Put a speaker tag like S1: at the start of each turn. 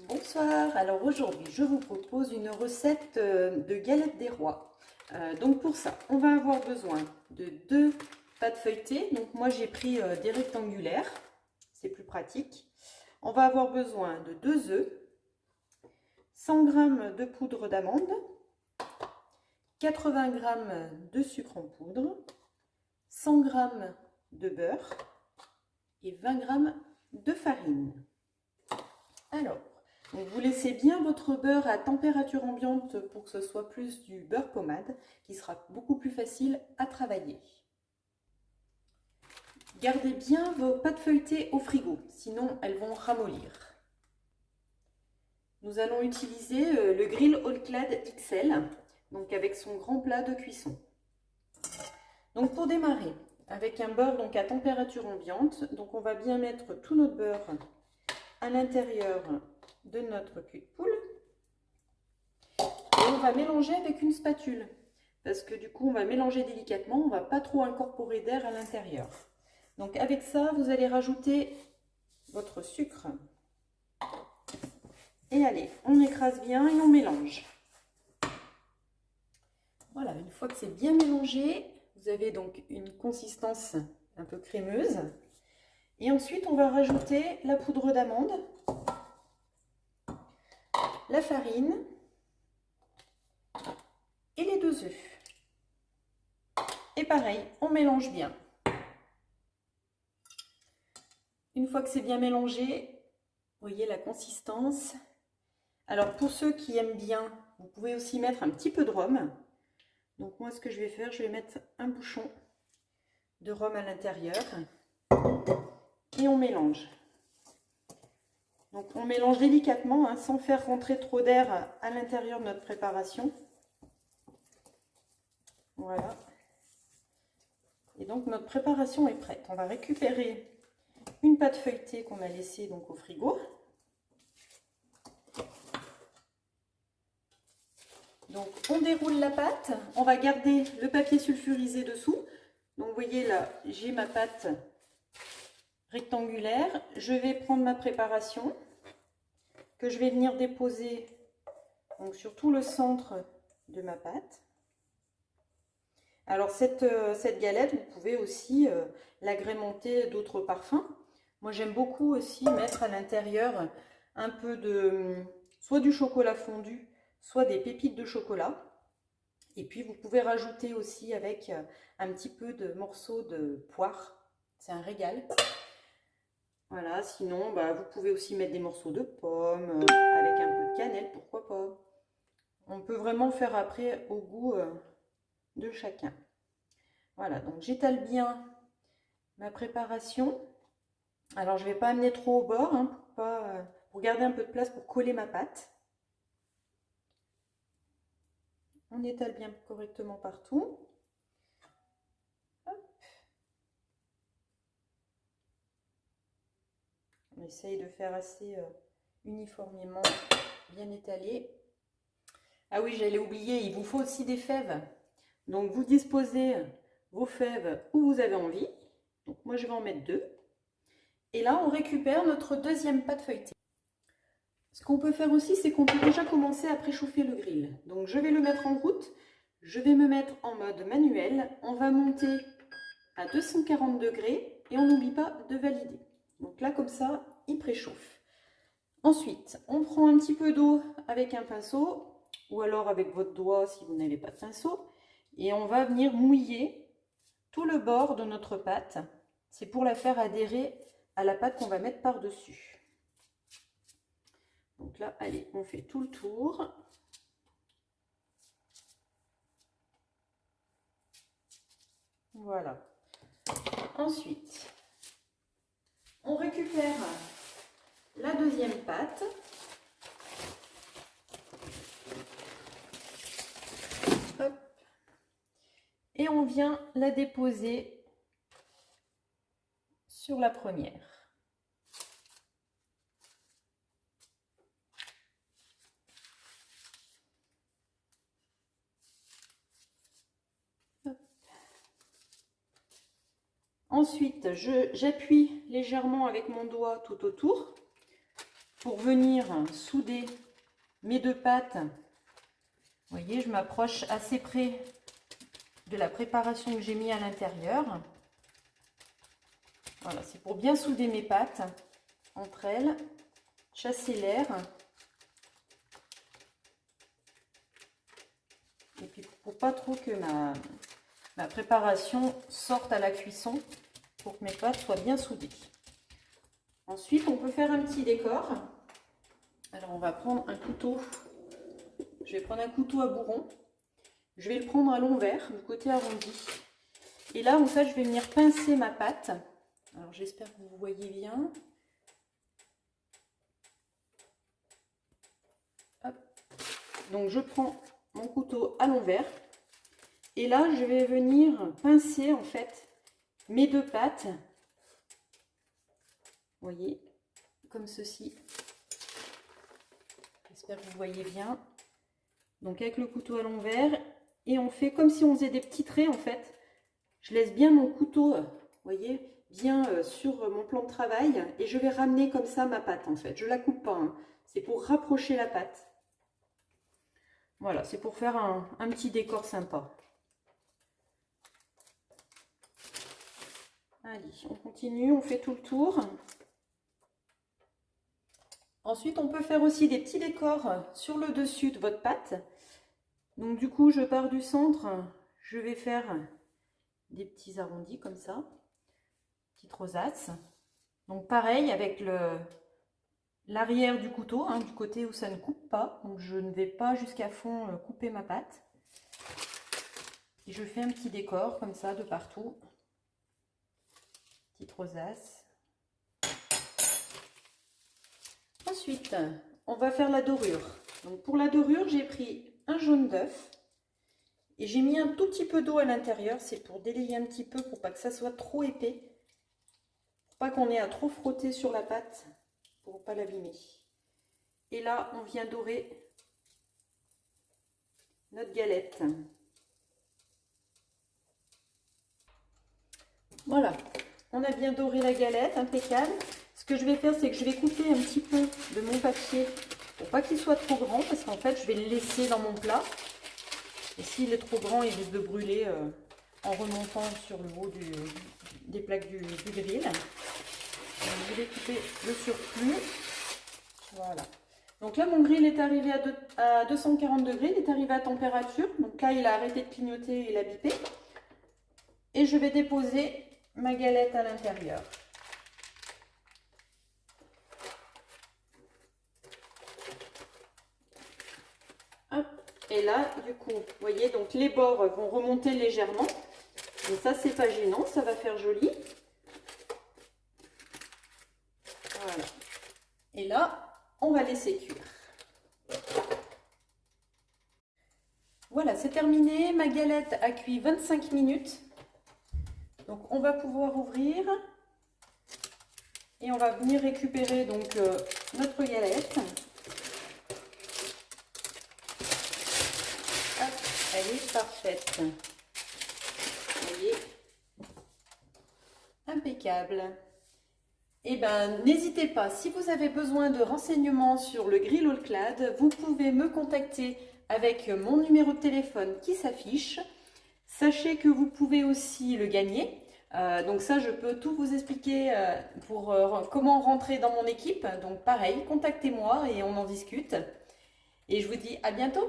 S1: Bonsoir, alors aujourd'hui je vous propose une recette de galettes des rois. Donc pour ça, on va avoir besoin de deux pâtes feuilletées. Donc moi j'ai pris des rectangulaires, c'est plus pratique. On va avoir besoin de 2 œufs, 100 g de poudre d'amande, 80 g de sucre en poudre, 100 g de beurre et 20 g de farine. Alors, donc vous laissez bien votre beurre à température ambiante pour que ce soit plus du beurre pommade, qui sera beaucoup plus facile à travailler. Gardez bien vos pâtes feuilletées au frigo, sinon elles vont ramollir. Nous allons utiliser le grill All-Clad XL, donc avec son grand plat de cuisson. Donc pour démarrer, avec un beurre donc à température ambiante, donc on va bien mettre tout notre beurre à l'intérieur de notre cul de poule et on va mélanger avec une spatule parce que du coup on va mélanger délicatement, on ne va pas trop incorporer d'air à l'intérieur. Donc avec ça vous allez rajouter votre sucre et allez, on écrase bien et on mélange. Voilà, une fois que c'est bien mélangé, vous avez donc une consistance un peu crémeuse et ensuite on va rajouter la poudre d'amande, la farine et les 2 œufs. Et pareil, on mélange bien. Une fois que c'est bien mélangé, vous voyez la consistance. Alors pour ceux qui aiment bien, vous pouvez aussi mettre un petit peu de rhum. Donc moi ce que je vais faire, je vais mettre un bouchon de rhum à l'intérieur et on mélange. Donc on mélange délicatement hein, sans faire rentrer trop d'air à l'intérieur de notre préparation. Voilà. Et donc notre préparation est prête. On va récupérer une pâte feuilletée qu'on a laissée donc au frigo. Donc on déroule la pâte, on va garder le papier sulfurisé dessous. Donc vous voyez là, j'ai ma pâte rectangulaire. Je vais prendre ma préparation que je vais venir déposer donc, sur tout le centre de ma pâte. Alors cette galette, vous pouvez aussi l'agrémenter d'autres parfums. Moi j'aime beaucoup aussi mettre à l'intérieur un peu de soit du chocolat fondu, soit des pépites de chocolat. Et puis vous pouvez rajouter aussi avec un petit peu de morceaux de poire. C'est un régal. Voilà, sinon vous pouvez aussi mettre des morceaux de pommes avec un peu de cannelle, pourquoi pas. On peut vraiment faire après au goût de chacun. Voilà, donc j'étale bien ma préparation. Alors je ne vais pas amener trop au bord hein, pour garder un peu de place pour coller ma pâte. On étale bien correctement partout. Hop. On essaye de faire assez uniformément bien étalé. Ah oui, j'allais oublier, il vous faut aussi des fèves. Donc vous disposez vos fèves où vous avez envie. Donc moi je vais en mettre 2. Et là on récupère notre deuxième pâte feuilletée. Ce qu'on peut faire aussi, c'est qu'on peut déjà commencer à préchauffer le grill. Donc je vais le mettre en route. Je vais me mettre en mode manuel. On va monter à 240 degrés et on n'oublie pas de valider. Donc là comme ça, il préchauffe. Ensuite, on prend un petit peu d'eau avec un pinceau ou alors avec votre doigt si vous n'avez pas de pinceau. Et on va venir mouiller tout le bord de notre pâte. C'est pour la faire adhérer à la pâte qu'on va mettre par-dessus. Donc là, allez, on fait tout le tour. Voilà. Ensuite, on récupère la deuxième pâte. Hop. Et on vient la déposer sur la première. Hop. Ensuite, j'appuie légèrement avec mon doigt tout autour pour venir souder mes deux pâtes. Vous voyez, je m'approche assez près de la préparation que j'ai mis à l'intérieur. Voilà, c'est pour bien souder mes pâtes entre elles, chasser l'air. Et puis pour pas trop que ma préparation sorte à la cuisson, pour que mes pâtes soient bien soudées. Ensuite, on peut faire un petit décor. Alors, on va prendre un couteau. Je vais prendre un couteau à bourron. Je vais le prendre à l'envers, du côté arrondi. Et là, en fait, je vais venir pincer ma pâte. Alors, j'espère que vous voyez bien. Hop. Donc, je prends mon couteau à l'envers. Et là, je vais venir pincer, en fait, mes deux pâtes. Vous voyez, comme ceci. J'espère que vous voyez bien. Donc avec le couteau à l'envers, et on fait comme si on faisait des petits traits en fait. Je laisse bien mon couteau, vous voyez, bien sur mon plan de travail, et je vais ramener comme ça ma pâte en fait. Je la coupe pas, hein. C'est pour rapprocher la pâte. Voilà, c'est pour faire un petit décor sympa. Allez, on continue, on fait tout le tour. Ensuite, on peut faire aussi des petits décors sur le dessus de votre pâte. Donc du coup, je pars du centre, je vais faire des petits arrondis comme ça, petites rosaces. Donc pareil avec l'arrière du couteau, hein, du côté où ça ne coupe pas. Donc je ne vais pas jusqu'à fond couper ma pâte. Et je fais un petit décor comme ça de partout. Petite rosace. Ensuite, on va faire la dorure. Donc pour la dorure, j'ai pris un jaune d'œuf et j'ai mis un tout petit peu d'eau à l'intérieur. C'est pour délayer un petit peu, pour pas que ça soit trop épais, pour pas qu'on ait à trop frotter sur la pâte, pour pas l'abîmer. Et là, on vient dorer notre galette. Voilà, on a bien doré la galette, impeccable. Ce que je vais faire, c'est que je vais couper un petit peu de mon papier pour pas qu'il soit trop grand, parce qu'en fait, je vais le laisser dans mon plat. Et s'il est trop grand, il risque de brûler en remontant sur le haut des plaques du grill. Donc, je vais couper le surplus. Voilà. Donc là, mon grill est arrivé à 240 degrés, il est arrivé à température. Donc là, il a arrêté de clignoter, il a bipé. Et je vais déposer ma galette à l'intérieur. Et là, du coup, vous voyez, donc les bords vont remonter légèrement. Mais ça, c'est pas gênant, ça va faire joli. Voilà. Et là, on va laisser cuire. Voilà, c'est terminé. Ma galette a cuit 25 minutes. Donc, on va pouvoir ouvrir. Et on va venir récupérer donc notre galette. Elle est parfaite. Vous voyez, impeccable. Et ben, n'hésitez pas, si vous avez besoin de renseignements sur le grill All-Clad, vous pouvez me contacter avec mon numéro de téléphone qui s'affiche. Sachez que vous pouvez aussi le gagner. Donc ça, je peux tout vous expliquer pour comment rentrer dans mon équipe. Donc pareil, contactez-moi et on en discute. Et je vous dis à bientôt.